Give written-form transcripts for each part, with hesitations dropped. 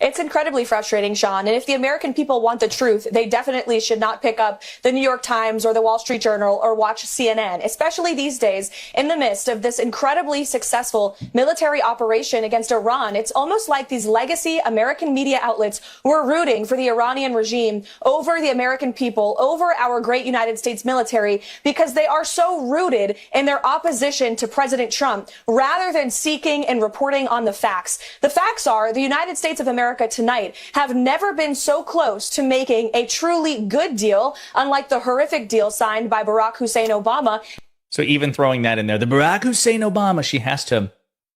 It's incredibly frustrating, Sean. And if the American people want the truth, they definitely should not pick up the New York Times or the Wall Street Journal or watch CNN, especially these days in the midst of this incredibly successful military operation against Iran. It's almost like these legacy American media outlets were rooting for the Iranian regime over the American people, over our great United States military, because they are so rooted in their opposition to President Trump rather than seeking and reporting on the facts. The facts are the United States of America tonight have never been so close to making a truly good deal, unlike the horrific deal signed by Barack Hussein Obama. So even throwing that in there, the Barack Hussein Obama, she has to,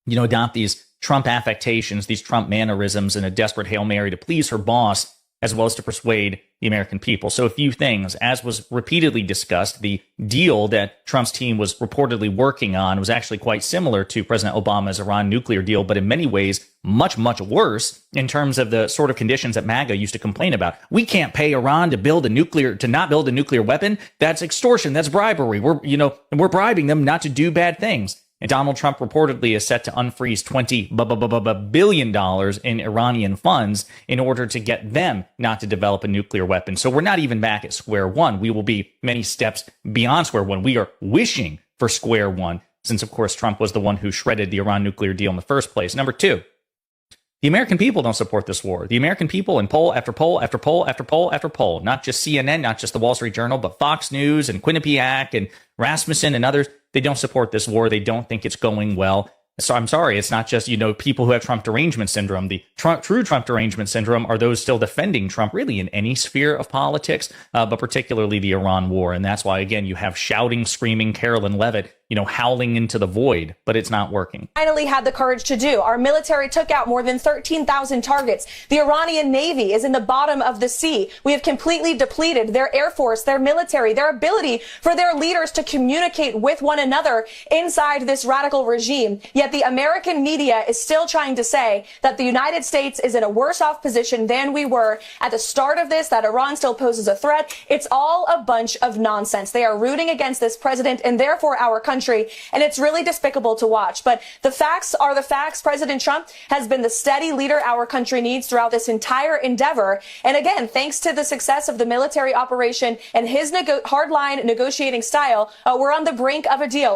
adopt these Trump affectations, these Trump mannerisms in a desperate Hail Mary to please her boss, as well as to persuade the American people. So a few things, as was repeatedly discussed, the deal that Trump's team was reportedly working on was actually quite similar to President Obama's Iran nuclear deal, but in many ways, much, much worse in terms of the sort of conditions that MAGA used to complain about. We can't pay Iran to not build a nuclear weapon. That's extortion. That's bribery. We're bribing them not to do bad things. And Donald Trump reportedly is set to unfreeze $20 billion in Iranian funds in order to get them not to develop a nuclear weapon. So we're not even back at square one. We will be many steps beyond square one. We are wishing for square one, since, of course, Trump was the one who shredded the Iran nuclear deal in the first place. Number two, the American people don't support this war. The American people in poll after poll after poll after poll after poll, not just CNN, not just the Wall Street Journal, but Fox News and Quinnipiac and Rasmussen and others, they don't support this war. They don't think it's going well. So I'm sorry, it's not just, people who have Trump derangement syndrome. The true Trump derangement syndrome are those still defending Trump really in any sphere of politics, but particularly the Iran war. And that's why, again, you have shouting, screaming Karoline Leavitt, howling into the void, but it's not working. Finally had the courage to do. Our military took out more than 13,000 targets. The Iranian Navy is in the bottom of the sea. We have completely depleted their air force, their military, their ability for their leaders to communicate with one another inside this radical regime. Yet the American media is still trying to say that the United States is in a worse off position than we were at the start of this, that Iran still poses a threat. It's all a bunch of nonsense. They are rooting against this president and therefore our country. And it's really despicable to watch. But the facts are the facts. President Trump has been the steady leader our country needs throughout this entire endeavor. And again, thanks to the success of the military operation and his hardline negotiating style, we're on the brink of a deal.